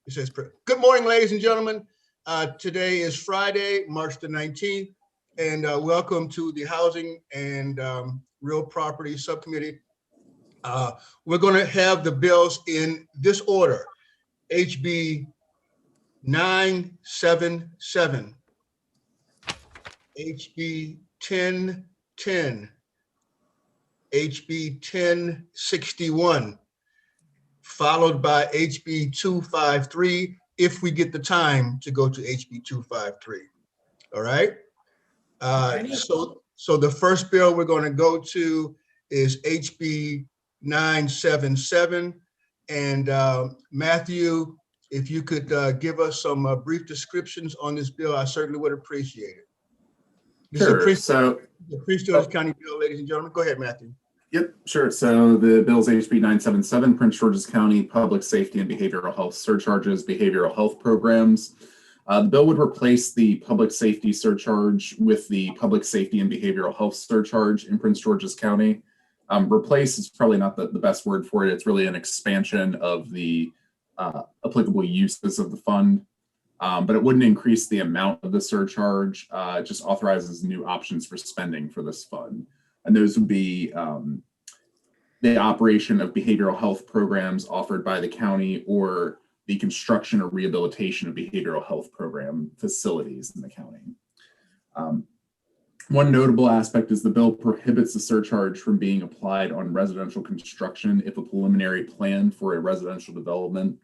It says, good morning, ladies and gentlemen. Today is Friday, March the 19th, and welcome to the Housing and Real Property Subcommittee. We're going to have the bills in this order: HB 977, HB 1010, HB 1061, followed by HB 253, if we get the time to go to HB 253. All right. So the first bill we're going to go to is HB 977. And Matthew, if you could give us some brief descriptions on this bill, I certainly would appreciate it. This is the Prince George's County bill, ladies and gentlemen. Go ahead, Matthew. Yep, sure. So the bill's HB 977, Prince George's County Public Safety and Behavioral Health Surcharges, Behavioral Health Programs. The bill would replace the public safety surcharge with the public safety and behavioral health surcharge in Prince George's County. Replace is probably not the best word for it. It's really an expansion of the applicable uses of the fund, but it wouldn't increase the amount of the surcharge. It just authorizes new options for spending for this fund. And those would be the operation of behavioral health programs offered by the county, or the construction or rehabilitation of behavioral health program facilities in the county. One notable aspect is the bill prohibits the surcharge from being applied on residential construction if a preliminary plan for a residential development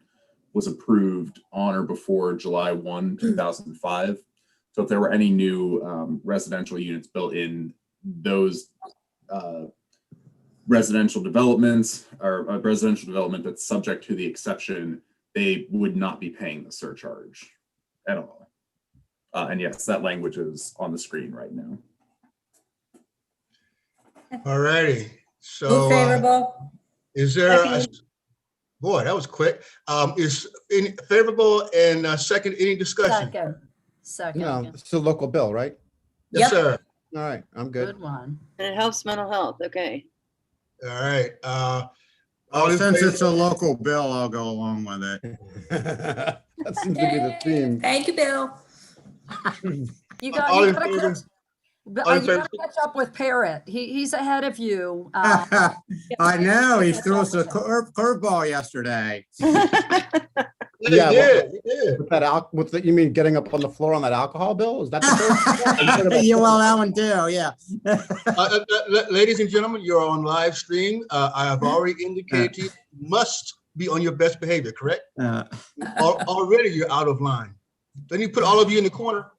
was approved on or before July 1, 2005. So if there were any new residential units built in those residential developments, or a residential development that's subject to the exception, they would not be paying the surcharge at all. And yes, that language is on the screen right now. All righty. So favorable. Is there boy, that was quick. Is favorable and second, any discussion? Second. No, it's a local bill, right? Yes, sir. All right, I'm good. Good one. And it helps mental health. Okay. All right. Since it's a local bill, I'll go along with it. That seems to be the theme. Thank you, Bill. You All in gotta favor? catch up with Parrot. He's ahead of you. I know, he threw us a curveball yesterday. Yeah, he did. With that you mean getting up on the floor on that alcohol bill? Is that the first? Yeah, well, that one too, yeah. Ladies and gentlemen, you're on live stream. I have already indicated to you must be on your best behavior, correct? Already you're out of line. Then you put all of you in the corner.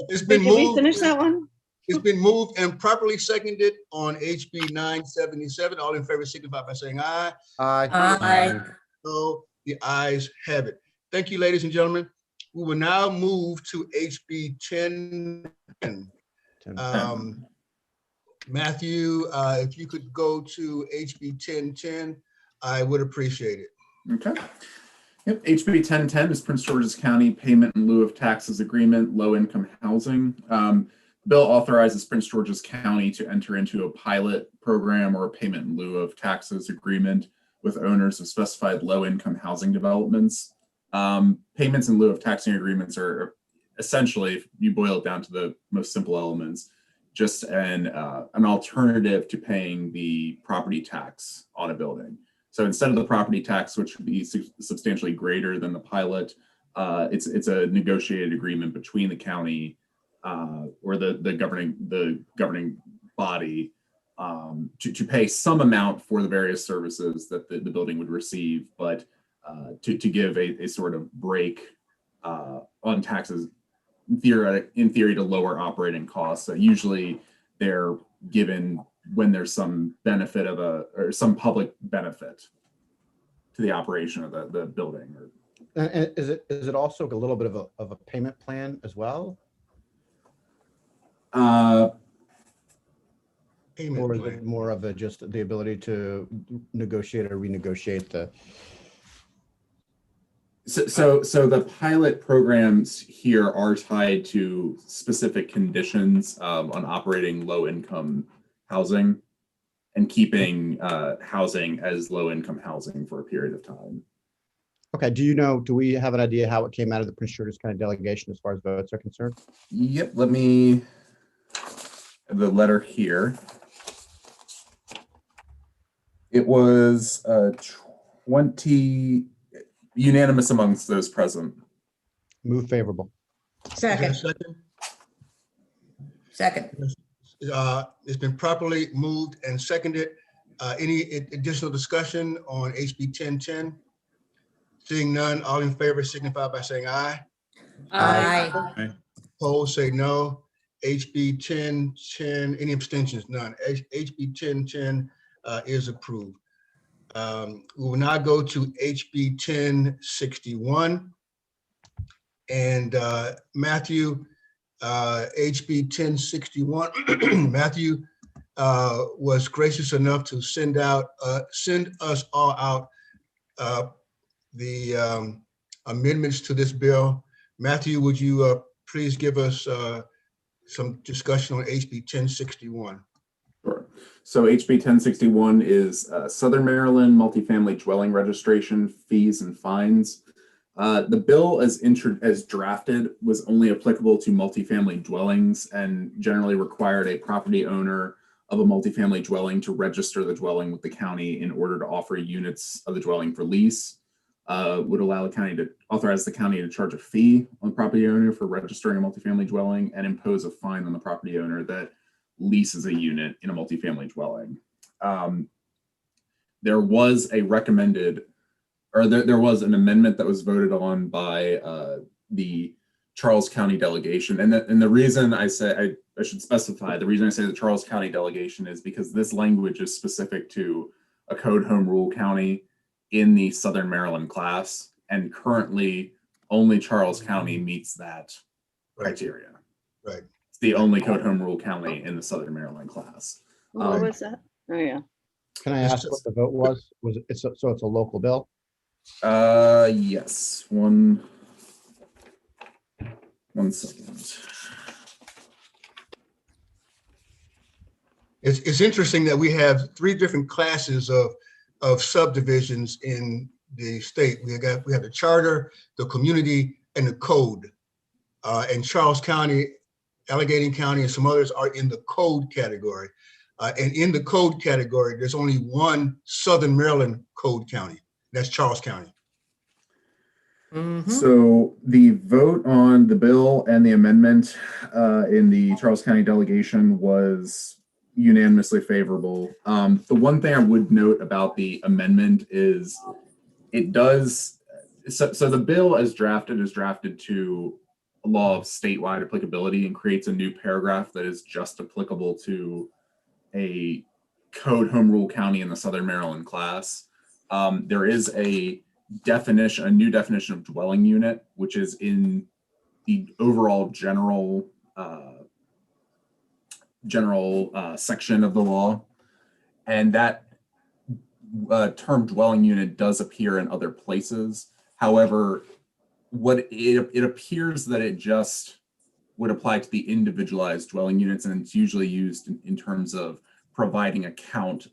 It's been moved. Did we finish that one? It's been moved and properly seconded on HB 977. All in favor signify by saying aye. Aye. So the ayes have it. Thank you, ladies and gentlemen. We will now move to HB 1010. Matthew, if you could go to HB 1010, I would appreciate it. Okay. Yep. HB 1010 is Prince George's County Payment in Lieu of Taxes Agreement, Low Income Housing. Bill authorizes Prince George's County to enter into a pilot program or a payment in lieu of taxes agreement with owners of specified low-income housing developments. Payments in lieu of taxing agreements are essentially, if you boil it down to the most simple elements, just an alternative to paying the property tax on a building. So instead of the property tax, which would be substantially greater than the pilot, it's a negotiated agreement between the county or the governing body to pay some amount for the various services that the building would receive, but to give a sort of break on taxes in theory to lower operating costs. So usually they're given when there's some benefit or some public benefit to the operation of the building. And is it also a little bit of a payment plan as well? Or is it more of just the ability to negotiate or renegotiate the? So the pilot programs here are tied to specific conditions on operating low income housing. and keeping housing as low-income housing for a period of time. Okay, do we have an idea how it came out of the Prince George's County delegation as far as votes are concerned? Yep, let me have the letter here. It was 20 unanimous amongst those present. Move favorable. Is there a Second, second? second. It's been properly moved and seconded. Any additional discussion on HB 1010? Seeing none, all in favor signify by saying aye. Aye. Opposed, say no. HB 1010, any abstentions? None. HB 1010 is approved. We will now go to HB 1061. And Matthew, HB 1061, Matthew was gracious enough to send us all out the amendments to this bill. Matthew, would you please give us some discussion on HB 1061? Sure. So HB 1061 is Southern Maryland multifamily dwelling registration fees and fines. The bill as drafted was only applicable to multifamily dwellings and generally required a property owner of a multifamily dwelling to register the dwelling with the county in order to offer units of the dwelling for lease. Would allow the county to authorize the county to charge a fee on the property owner for registering a multifamily dwelling and impose a fine on the property owner that leases a unit in a multifamily dwelling. There was a recommended, or there was an amendment that was voted on by the Charles County delegation. And the reason I say, I should specify, the reason I say the Charles County delegation is because this language is specific to a code home rule county in the Southern Maryland class. And currently only Charles County meets that criteria. Right. It's the only code home rule county in the Southern Maryland class. What was that? Oh, yeah. Can I ask what the vote was? Was it, so it's a local bill? Yes, one second. It's interesting that we have three different classes of subdivisions in the state. We have the charter, the community, and the code. And Charles County, Allegheny County, and some others are in the code category. And in the code category, there's only one Southern Maryland code county. That's Charles County. So the vote on the bill and the amendment in the Charles County delegation was unanimously favorable. The one thing I would note about the amendment is it does, so the bill as drafted is drafted to a law of statewide applicability and creates a new paragraph that is just applicable to a code home rule county in the Southern Maryland class. There is a new definition of dwelling unit, which is in the overall general section of the law. And that term dwelling unit does appear in other places. However, what it appears that it just would apply to the individualized dwelling units, and it's usually used in terms of providing a count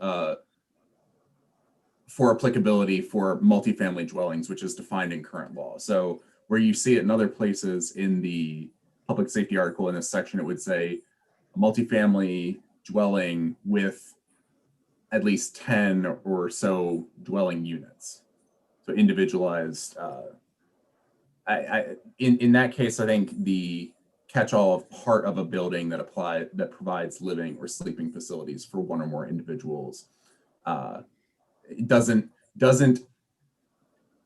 for applicability for multifamily dwellings, which is defined in current law. So where you see it in other places in the public safety article in this section, it would say a multifamily dwelling with at least 10 or so dwelling units. So individualized. In that case, I think the catch-all of part of a building that provides living or sleeping facilities for one or more individuals.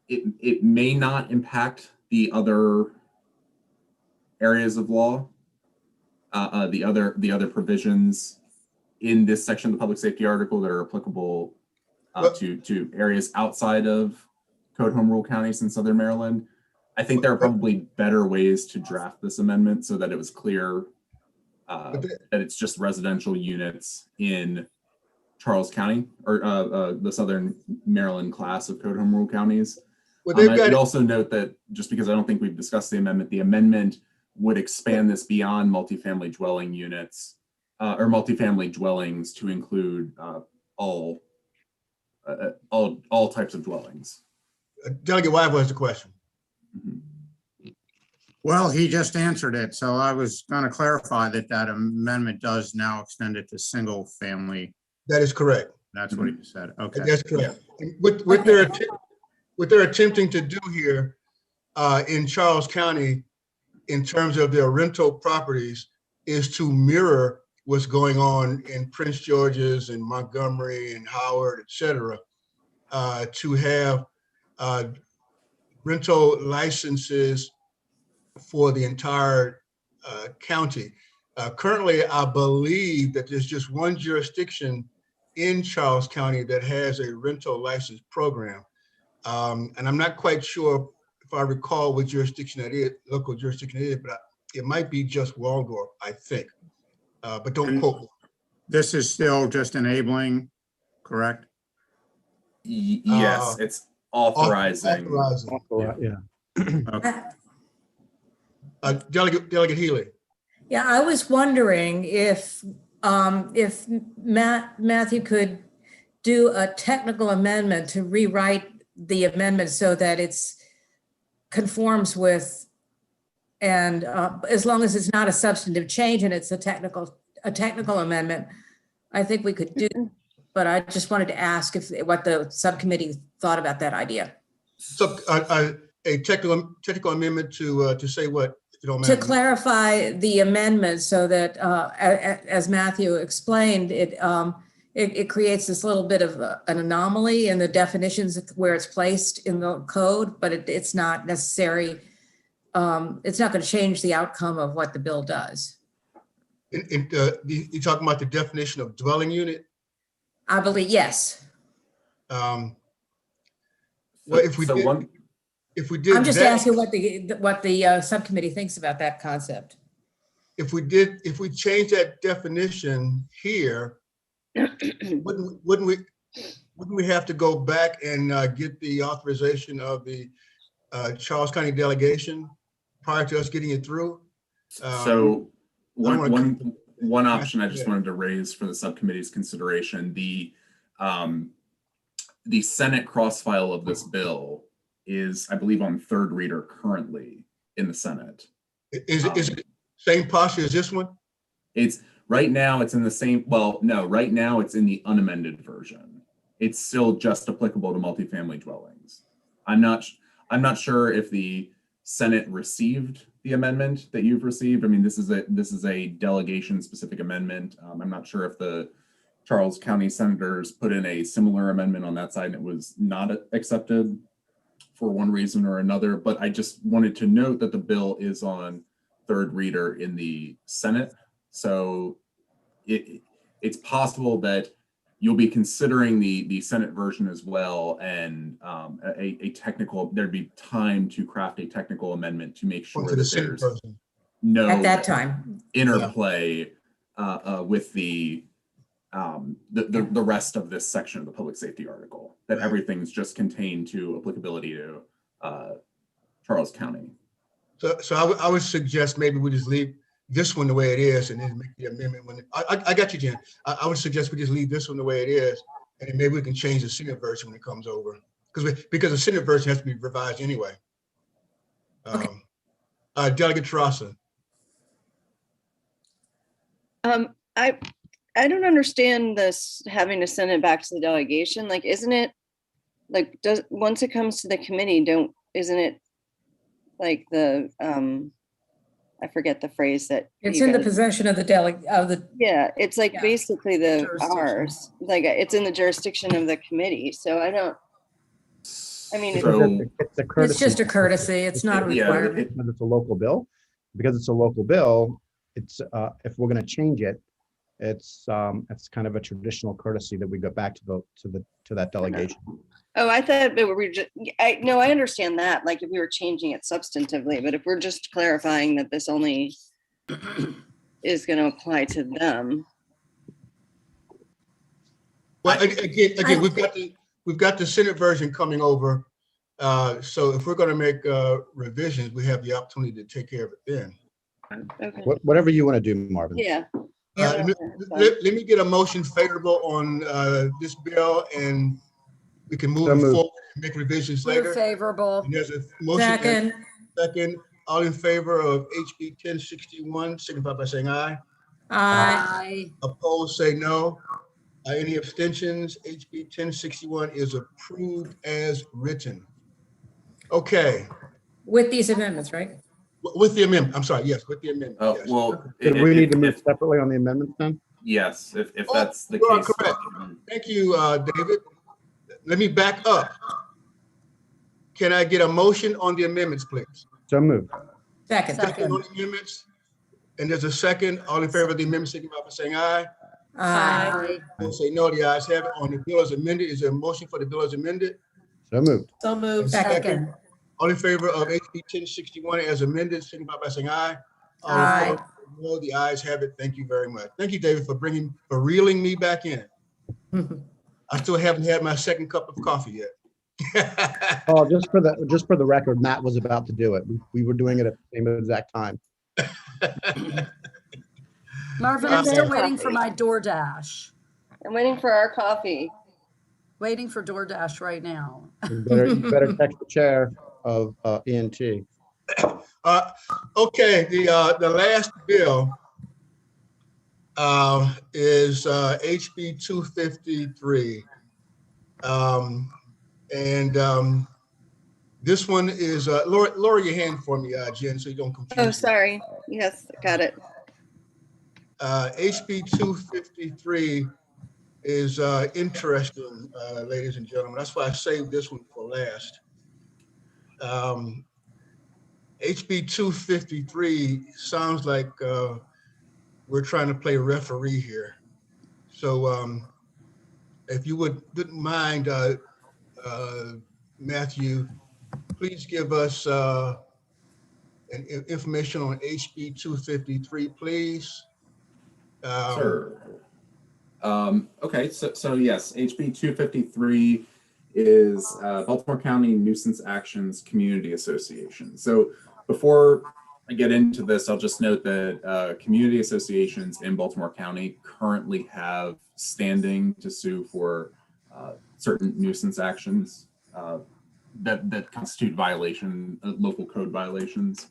It may not impact the other areas of law, the other provisions in this section of the public safety article that are applicable to areas outside of code home rule counties in Southern Maryland. I think there are probably better ways to draft this amendment so that it was clear that it's just residential units in Charles County or the Southern Maryland class of code home rule counties. Well, I would also note that just because I don't think we've discussed the amendment would expand this beyond multifamily dwelling units or multifamily dwellings to include all types of dwellings. Delegate Wise has the question. Mhm. Well, he just answered it, so I was going to clarify that that amendment does now extend it to single family. That is correct. That's what he said. Okay. That's correct. And what they're attempting to do here in Charles County in terms of their rental properties is to mirror what's going on in Prince George's and Montgomery and Howard, et cetera, to have rental licenses for the entire county. Currently, I believe that there's just one jurisdiction in Charles County that has a rental license program. And I'm not quite sure if I recall what jurisdiction that is, local jurisdiction it is, but it might be just Waldorf, I think. But don't And quote me. this is still just enabling, correct? Yes, it's authorizing. Authorizing. Yeah. Okay. Delegate Healy. Yeah, I was wondering if Matthew could do a technical amendment to rewrite the amendment so that it's conforms with, and as long as it's not a substantive change and it's a technical amendment, I think we could do. But I just wanted to ask what the subcommittee thought about that idea. So a technical amendment to say what, if you don't To mind? clarify the amendment so that, as Matthew explained, it creates this little bit of an anomaly in the definitions where it's placed in the code, but it's not necessary. It's not going to change the outcome of what the bill does. You're talking about the definition of dwelling unit? I believe, yes. Well, if we So did, one, if we did I'm just that, asking what the subcommittee thinks about that concept. if we change that definition here, wouldn't we have to go back and get the authorization of the Charles County delegation prior to us getting it through? so one option I just Yeah. wanted to raise for the subcommittee's consideration, the Senate cross file of this bill is, I believe, on third reader currently in the Senate. Is it same posture as this one? It's right now it's in the same, well, no, right now it's in the unamended version. It's still just applicable to multifamily dwellings. I'm not sure if the Senate received the amendment that you've received. I mean, this is a delegation specific amendment. I'm not sure if the Charles County senators put in a similar amendment on that side and it was not accepted for one reason or another, but I just wanted to note that the bill is on third reader in the Senate. So it's possible that you'll be considering the Senate version as well, and there'd be time to craft a technical amendment to make sure Or to the that Senate there's person? no At that time, interplay with the rest of this section of the public safety article, that everything's just contained to applicability to Charles County. So I would suggest maybe we just leave this one the way it is and then make the amendment when, I got you, Jen. I would suggest we just leave this one the way it is, and then maybe we can change the Senate version when it comes over. Because the Senate version has to be revised anyway. Okay. Delegate Terrassa. I don't understand this having to send it back to the delegation. Like, isn't it like, once it comes to the committee, isn't it like the, I forget the phrase that. it's you in the guys- possession of the Yeah, it's like Yeah. basically the Jurisdiction. ours, like it's in the jurisdiction of the committee. So I mean, So It's a courtesy. It's just a courtesy. It's not a Yeah, requirement. Because it's a local bill. Because it's a local bill, it's, if we're gonna change it, it's kind of a traditional courtesy that we go back to that delegation. oh, I thought we were just, no, I understand that, like if we were changing it substantively, but if we're just clarifying that this only is going to apply to them. Well, again, we've got the Senate version coming over. So if we're going to make revisions, we have the opportunity to take care of it then. Okay, Whatever you want to do, Marvin. yeah. Let let me get a motion favorable on this bill, and we can So move it moved. forward and make revisions Move later. favorable. And there's a motion and Second, second. All in favor of HB 1061, signify by saying aye. aye. Aye. Opposed, say no. Any abstentions? HB 1061 is approved as written. Okay, With these amendments, right? with the amendment, I'm sorry, yes, with the amendment. Oh, yes. well. Did we need to move if- separately on the amendments then? Yes, if Oh, that's the you are case. correct. Thank you, David. Let me back up. Can I get a motion on the amendments, please? So moved. Second, Second on the amendments? And there's a second. All in favor of the amendment, signify by saying aye. aye. Opposed, say no. The ayes have it. On the bill as amended, is there a motion for the bill as amended? So moved. So moved. Second. Second. All in favor of HB 1061 as amended, signify by saying aye. All Aye. opposed, no. The ayes have it. Thank you very much. Thank you, David, for reeling me back in. I still haven't had my second cup of coffee yet. Oh, just for the record, Matt was about to do it. We were doing it at the same exact time. Marvin, I'm still Okay. waiting for my DoorDash. I'm waiting for our coffee. Waiting for DoorDash right now. You better text the chair of ENT. Okay, the last bill is HB 253. This one is, lower your hand for me, Jen, so you don't confuse me. Oh, sorry. Yes, got it. HB 253 is interesting, ladies and gentlemen. That's why I saved this one for last. HB 253 sounds like we're trying to play referee here. So if you wouldn't mind, Matthew, please give us information on HB 253, please. Sure. Okay, so yes, HB 253 is Baltimore County Nuisance Actions Community Association. So before I get into this, I'll just note that community associations in Baltimore County currently have standing to sue for certain nuisance actions that constitute local code violations.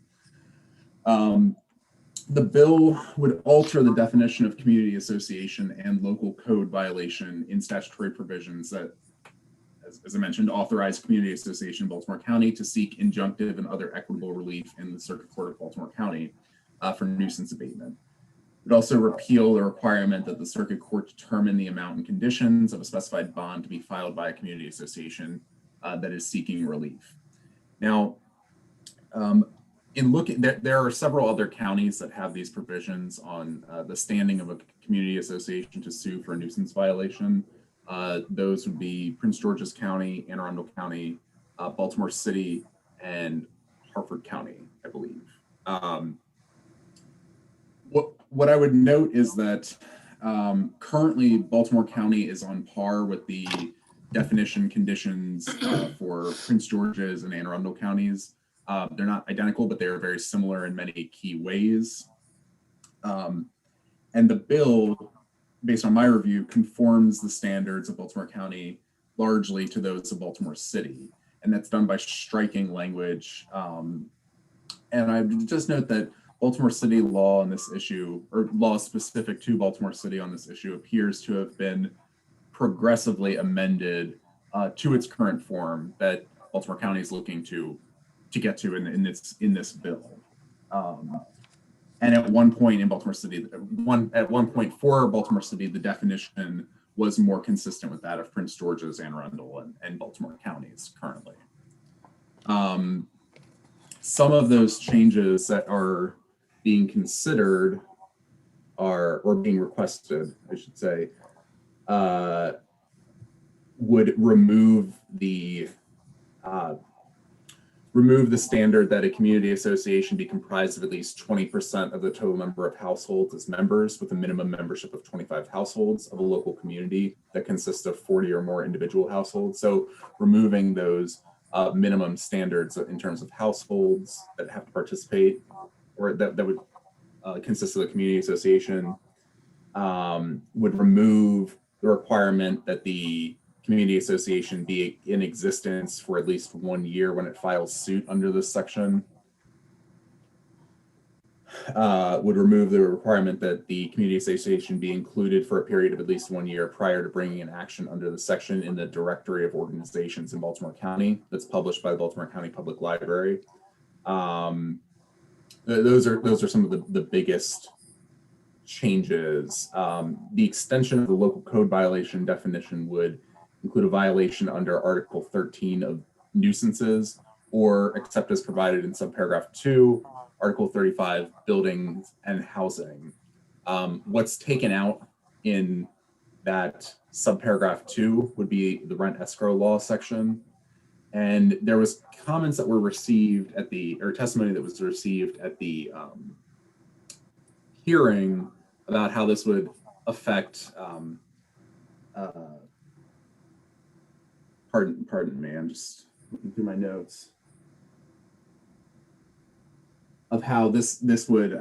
The bill would alter the definition of community association and local code violation in statutory provisions that, as I mentioned, authorize community association in Baltimore County to seek injunctive and other equitable relief in the Circuit Court of Baltimore County for nuisance abatement. It would also repeal the requirement that the Circuit Court determine the amount and conditions of a specified bond to be filed by a community association that is seeking relief. Now, in looking, there are several other counties that have these provisions on the standing of a community association to sue for a nuisance violation. Those would be Prince George's County, Anne Arundel County, Baltimore City, and Harford County, I believe. What I would note is that currently Baltimore County is on par with the definition conditions for Prince George's and Anne Arundel counties. They're not identical, but they're very similar in many key ways. And the bill, based on my review, conforms the standards of Baltimore County largely to those of Baltimore City. And that's done by striking language. And I would just note that Baltimore City law on this issue, or law specific to Baltimore City on this issue, appears to have been progressively amended to its current form that Baltimore County is looking to get to in this bill. And at one point in Baltimore City, at one point for Baltimore City, the definition was more consistent with that of Prince George's, Anne Arundel, and Baltimore counties currently. Some of those changes that are being considered or being requested, I should say, would remove the standard that a community association be comprised of at least 20% of the total number of households as members, with a minimum membership of 25 households of a local community that consists of 40 or more individual households. So removing those minimum standards in terms of households that have to participate or that would consist of the community association. would remove the requirement that the community association be in existence for at least 1 year when it files suit under this section. Would remove the requirement that the community association be included for a period of at least 1 year prior to bringing an action under the section in the directory of organizations in Baltimore County that's published by the Baltimore County Public Library. Those are some of the biggest changes. The extension of the local code violation definition would include a violation under Article 13 of nuisances, or except as provided in subparagraph 2, Article 35, buildings and housing. What's taken out in that subparagraph 2 would be the rent escrow law section. And there was comments that were received at the, or testimony that was received at the hearing about how this would affect, pardon me, I'm just looking through my notes, of how this would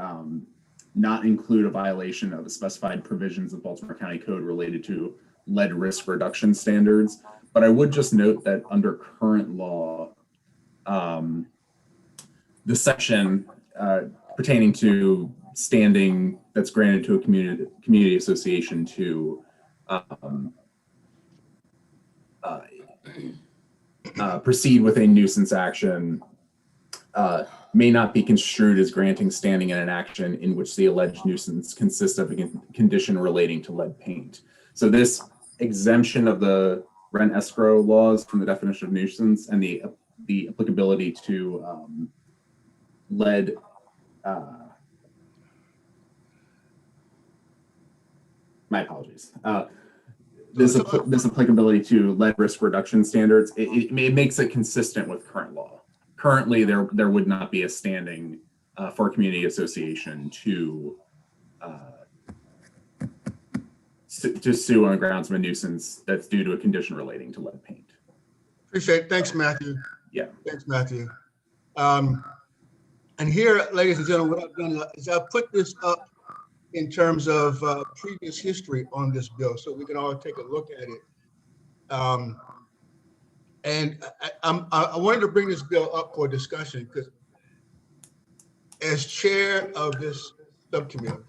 not include a violation of the specified provisions of Baltimore County Code related to lead risk reduction standards. But I would just note that under current law, the section pertaining to standing that's granted to a community association to proceed with a nuisance action may not be construed as granting standing in an action in which the alleged nuisance consists of a condition relating to lead paint. So this exemption of the rent escrow laws from the definition of nuisance and the applicability to lead my apologies. This applicability to lead risk reduction standards, it makes it consistent with current law. Currently, there would not be a standing for a community association to sue on grounds of a nuisance that's due to a condition relating to lead paint. Appreciate it. Thanks, Matthew. Yeah. Thanks, Matthew. And here, ladies and gentlemen, what I've done is I've put this up in terms of previous history on this bill, so we can all take a look at it. And I wanted to bring this bill up for discussion because as chair of this subcommittee,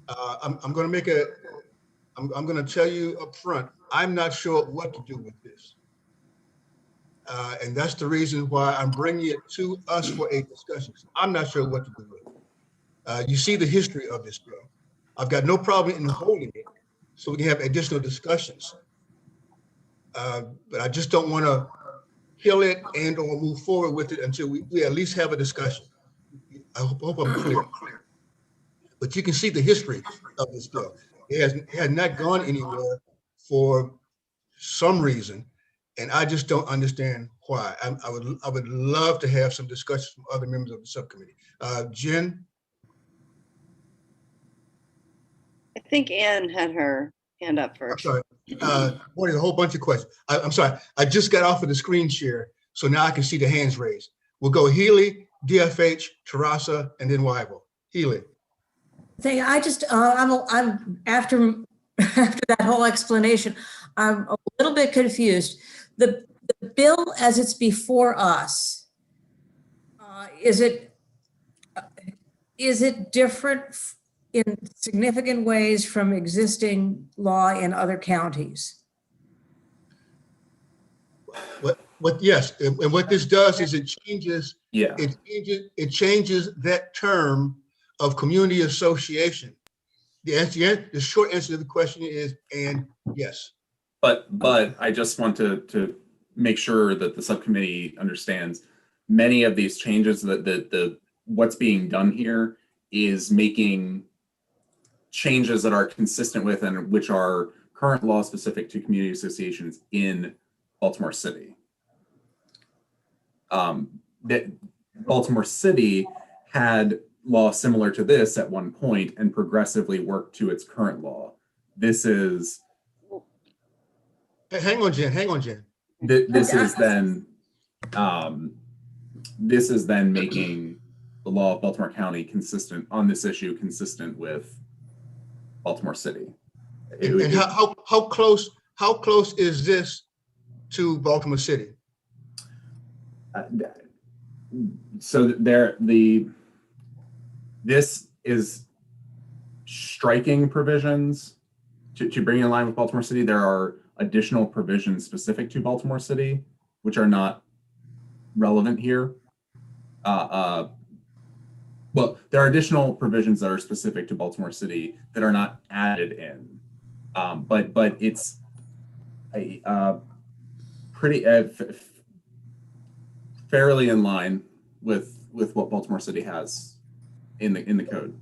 I'm going to tell you up front, I'm not sure what to do with this. And that's the reason why I'm bringing it to us for a discussion. I'm not sure what to do with it. You see the history of this bill. I've got no problem in holding it so we can have additional discussions. But I just don't want to kill it and or move forward with it until we at least have a discussion. I hope I'm clear. But you can see the history of this bill. It has not gone anywhere for some reason, and I just don't understand why. I would love to have some discussions from other members of the subcommittee. Jen? I think Ann had her hand up first. I'm sorry. Morning, a whole bunch of questions. I'm sorry. I just got off of the screen share, so now I can see the hands raised. We'll go Healy, DFH, Terasa, and then Weibel. Healy. I just, I'm after that whole explanation, I'm a little bit confused. The bill as it's before us, is it different in significant ways from existing law in other counties? Yes, and what this does is it changes. Yeah. It changes that term of community association. The short answer to the question is, and yes. But I just want to make sure that the subcommittee understands many of these changes that what's being done here is making changes that are consistent with and which are current law specific to community associations in Baltimore City. That Baltimore City had law similar to this at one point and progressively worked to its current law. This is. Hang on, Jen. This is then making the law of Baltimore County consistent on this issue, consistent with Baltimore City. And how close is this to Baltimore City? So this is striking provisions to bring in line with Baltimore City. There are additional provisions specific to Baltimore City, which are not relevant here. Well, there are additional provisions that are specific to Baltimore City that are not added in, but it's a pretty fairly in line with what Baltimore City has in the code.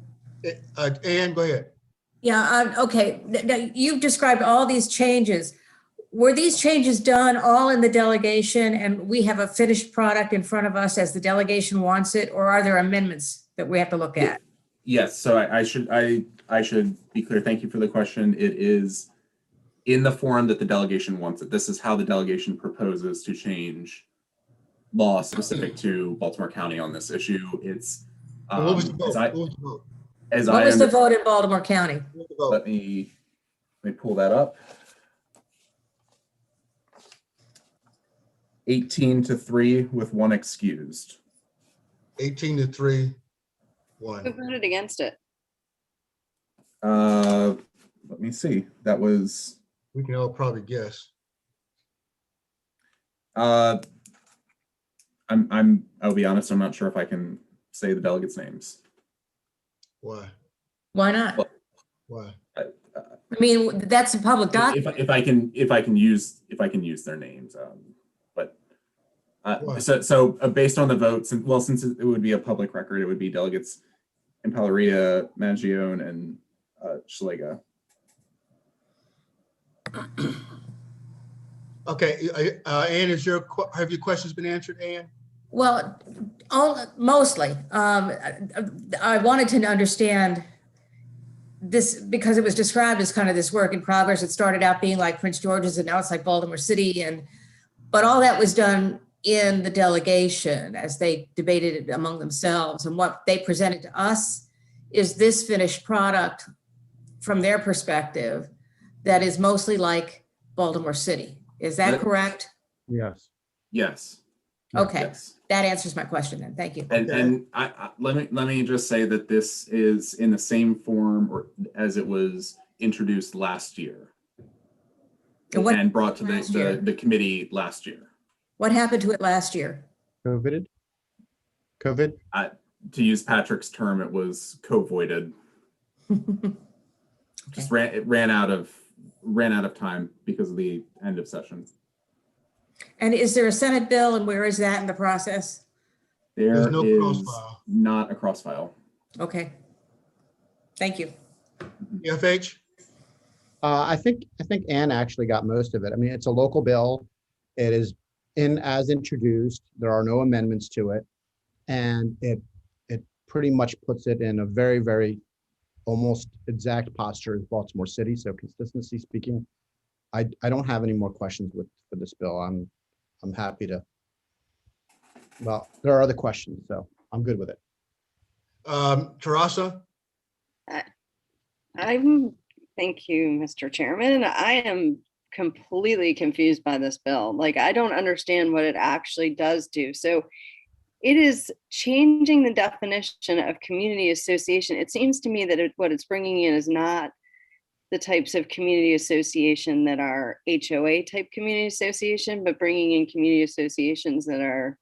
Ann, go ahead. Yeah, okay. Now, you've described all these changes. Were these changes done all in the delegation and we have a finished product in front of us as the delegation wants it, or are there amendments that we have to look at? Yes, so I should be clear. Thank you for the question. It is in the form that the delegation wants it. This is how the delegation proposes to change law specific to Baltimore County on this issue. It's What was the vote? What was the vote? What was the vote in Baltimore County? What was the vote? Let me pull that up. 18-3 with one excused. 18-3, Who 1. voted against it? Let me see. That was We can all probably guess. I'll be honest, I'm not sure if I can say the delegates' names. Why? Why not? Why? I mean, that's a public document. If I can use their names, but Why? so based on the vote, since it would be a public record, it would be delegates Impalaria, Magione, and Schlega. Okay, Ann, have your questions been answered, Ann? Well, mostly. I wanted to understand this because it was described as kind of this work in progress. It started out being like Prince George's and now it's like Baltimore City. But all that was done in the delegation as they debated it among themselves. And what they presented to us is this finished product from their perspective that is mostly like Baltimore City. Is that correct? Yes. Yes. Okay, Yes. that answers my question then. Thank you. And let me just say that this is in the same form or as it was introduced last year and brought to the committee last year. What happened to it last year? COVID? To use Patrick's term, it was co-voided. Just ran out of time because of the end of session. And is there a Senate bill and where is that in the process? There's no is crossfile. not a crossfile. Okay. Thank you. FH? I think Ann actually got most of it. I mean, it's a local bill. It is in as introduced. There are no amendments to it. And it pretty much puts it in a very, very almost exact posture as Baltimore City. So consistency speaking, I don't have any more questions for this bill. I'm happy to, well, there are other questions, so I'm good with it. Terasa? Thank you, Mr. Chairman. I am completely confused by this bill. Like, I don't understand what it actually does do. So it is changing the definition of community association. It seems to me that what it's bringing in is not the types of community association that are HOA type community association, but bringing in community associations that are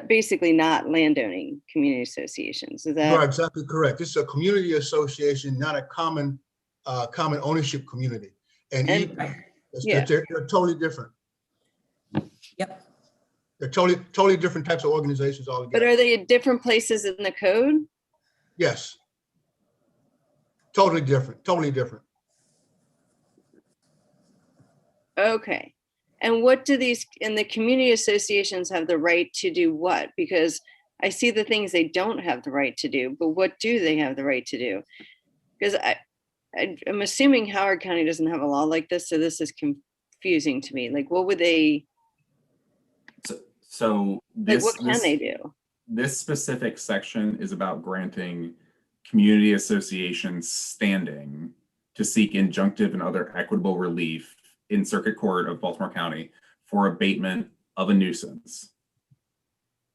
basically not landowning community associations. Is that? You are exactly correct. This is a community association, not a common ownership community. And yeah. they're totally different. Yep. They're totally different types of organizations But altogether. are they at different places in the code? Yes. Totally different, totally different. Okay. And what do these, and the community associations have the right to do what? Because I see the things they don't have the right to do, but what do they have the right to do? Because I'm assuming Howard County doesn't have a law like this, so this is confusing to me. Like, what would they, So this, like, what can they do? This specific section is about granting community associations standing to seek injunctive and other equitable relief in Circuit Court of Baltimore County for abatement of a nuisance.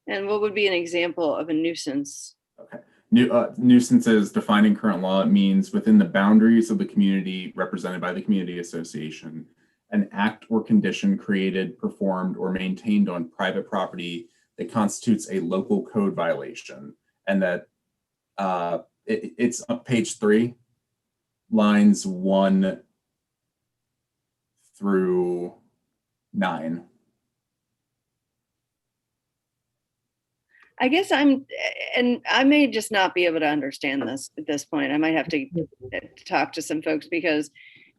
And what would be an example of a nuisance? Okay. Nuisance is defined in current law. It means within the boundaries of the community represented by the community association, an act or condition created, performed, or maintained on private property that constitutes a local code violation. And that it's on page 3, lines 1 through 9. I guess and I may just not be able to understand this at this point. I might have to talk to some folks because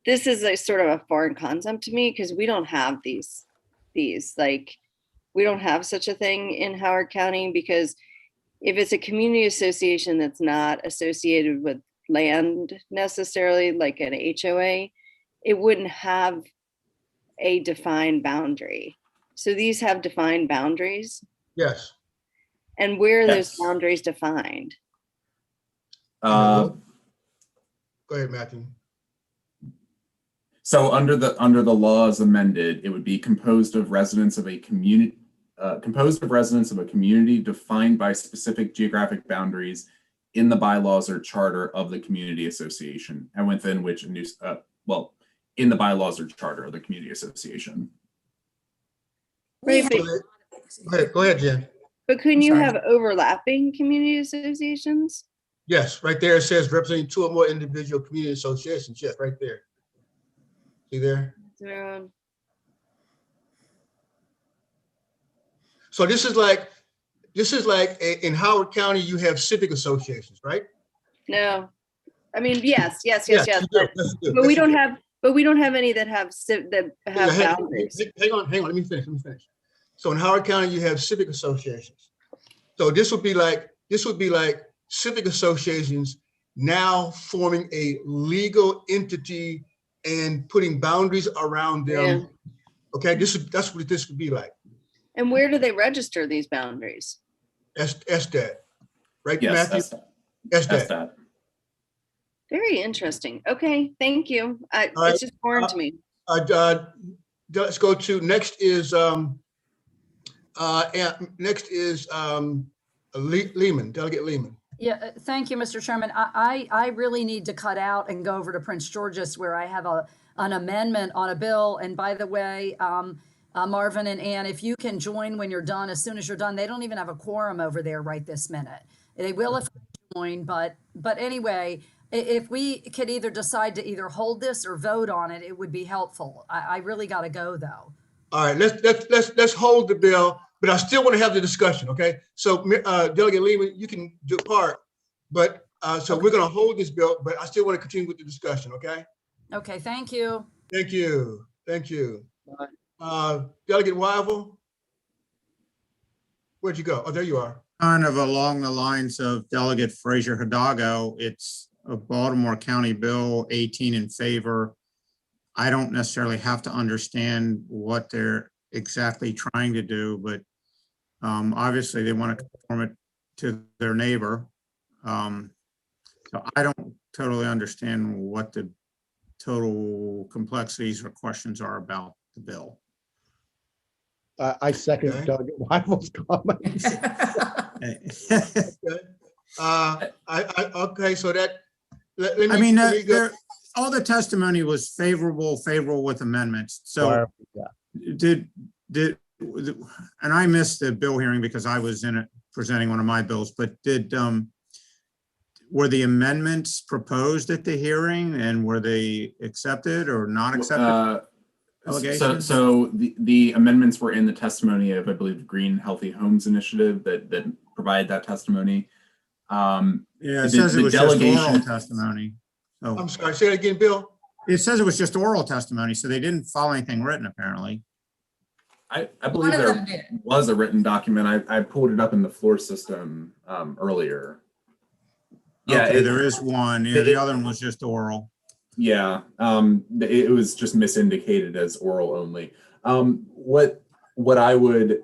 this is a sort of a foreign concept to me because we don't have these like, we don't have such a thing in Howard County because if it's a community association that's not associated with land necessarily, like an HOA, it wouldn't have a defined boundary. So these have defined boundaries. Yes. And where are Yes. those boundaries defined? Go ahead, Matthew. So under the law as amended, it would be composed of residents of a community defined by specific geographic boundaries in the bylaws or charter of the community association, and within which in the bylaws or charter of the community association. Right, but, Go ahead, Jen. but couldn't you Sorry. have overlapping community associations? Yes, right there it says representing 2 or more individual community associations. Yes, right there. See there? So this is like in Howard County, you have civic associations, right? No, I mean, yes. you do. But Yes, you we do. don't have, any that have boundaries. Hang on, let me finish. So in Howard County, you have civic associations. So this would be like civic associations now forming a legal entity and putting boundaries around them. Yeah. Okay, that's what this would be like. And where do they register these boundaries? SDAT, right, Yes, Matthew? that's SDAT. that. Very interesting. Okay, thank you. right, It's just foreign to me. Let's go to next is Lehman, Delegate Lehman. Yeah, thank you, Mr. Chairman. I really need to cut out and go over to Prince George's where I have an amendment on a bill. And by the way, Marvin and Ann, if you can join when you're done, as soon as you're done, they don't even have a quorum over there right this minute. They will if I join, but anyway, if we could either decide to either hold this or vote on it, it would be helpful. I really got to go though. All right, let's hold the bill, but I still want to have the discussion, okay? So Delegate Lehman, you can depart, but so we're going to hold this bill, but I still want to continue with the discussion, okay? Okay, thank you. Thank you. Delegate Wyville? Where'd you go? Oh, there you are. Kind of along the lines of Delegate Frazier Hidalgo, it's a Baltimore County Bill 18 in favor. I don't necessarily have to understand what they're exactly trying to do, but obviously they want to conform it to their neighbor. So I don't totally understand what the total complexities or questions are about the bill. I second Okay. Doug Wyville's comments. Okay, so that, let me. I mean, let me go- all the testimony was favorable with amendments. So Yeah. and I missed the bill hearing because I was in it presenting one of my bills, but were the amendments proposed at the hearing and were they accepted or not accepted? So the amendments were in the testimony of, I believe, the Green Healthy Homes Initiative that provided that testimony. Yeah, it says it was just oral testimony. So I'm sorry, say that again, Bill? it says it was just oral testimony, so they didn't follow anything written apparently. I believe One of them there did. was a written document. I pulled it up in the floor system earlier. Yeah, Okay, there is one. Yeah, the other one was just oral. Yeah, it was just misindicated as oral only. What I would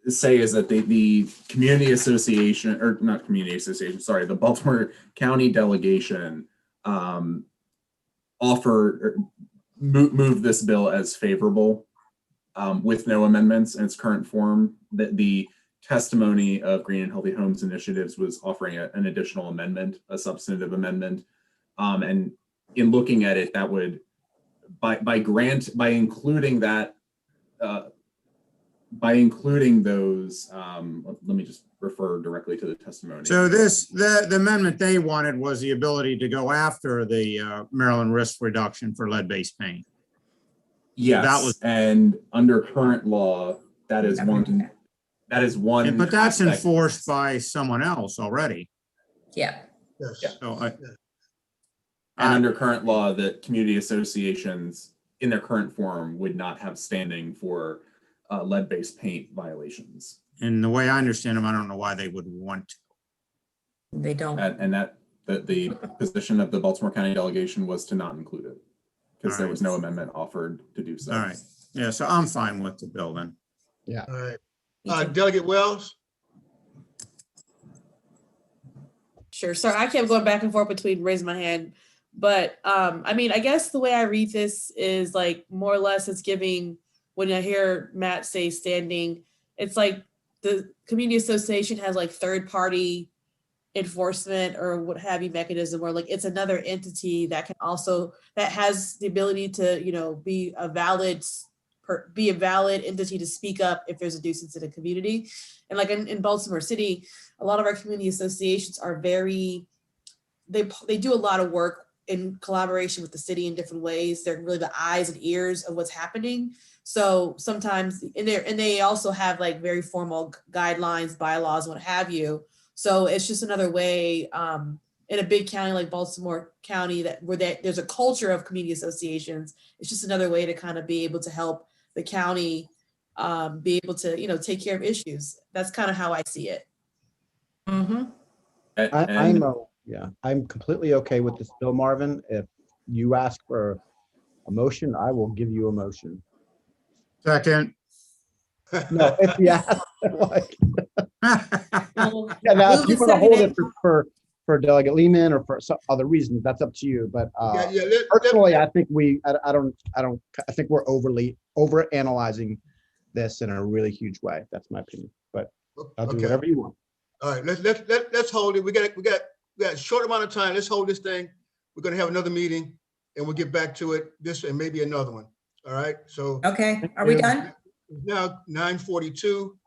say is that the community association, or not community association, sorry, the Baltimore County delegation moved this bill as favorable with no amendments in its current form. That the testimony of Green and Healthy Homes Initiatives was offering an additional amendment, a substantive amendment. And in looking at it, that would, by including that, by including those, let me just refer directly to the testimony. So the amendment they wanted was the ability to go after the Maryland risk reduction for lead-based paint. Yes, that was, and under current law, that is one. That is one. but that's aspect. enforced by someone else already. Yeah. Yes. Yeah. So And under current law, the community associations in their current form would not have standing for lead-based paint violations. and the way I understand them, I don't know why they would want to. They don't. And that the position of the Baltimore County delegation was to not include it because there was no amendment offered to do so. All right. Yeah, so I'm fine with the bill then. All right. Delegate Wells? Sure. Sorry, I kept going back and forth between raising my hand. But I mean, I guess the way I read this is like more or less it's giving, when I hear Matt say standing, it's like the community association has like third party enforcement or what have you mechanism where like it's another entity that can also, that has the ability to, you know, be a valid entity to speak up if there's a nuisance in a community. And like in Baltimore City, a lot of our community associations are very, they do a lot of work in collaboration with the city in different ways. They're really the eyes and ears of what's happening. So sometimes, and they also have like very formal guidelines, bylaws, what have you. So it's just another way in a big county like Baltimore County where there's a culture of community associations. It's just another way to kind of be able to help the county be able to, you know, take care of issues. That's kind of how I see it. Mm-hmm. I'm completely okay with this bill, Marvin. If you ask for a motion, I will give you a motion. Second. No, if you ask, like, Well, yeah, now if move you to want to hold second it for Delegate Lehman or for some other reasons, that's up to you. But Let- personally, I think I think we're over analyzing this in a really huge way. That's my opinion. But I'll do okay. whatever you want. All right, let's hold it. We got a short amount of time. Let's hold this thing. We're gonna have another meeting and we'll get back to it, this and maybe another one. All right, so Okay, are we done? it's now 9:42.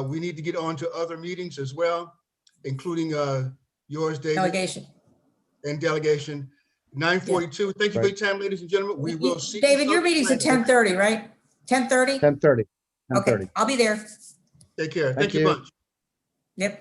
We need to get on to other meetings as well, including yours, David, Delegation. and delegation. 9:42. Thank you for your time, ladies and gentlemen. We will see. David, your meeting's at 10:30, right? 10:30? 10:30. Okay, I'll be there. Take care. Thank Thank you you. much. Yep.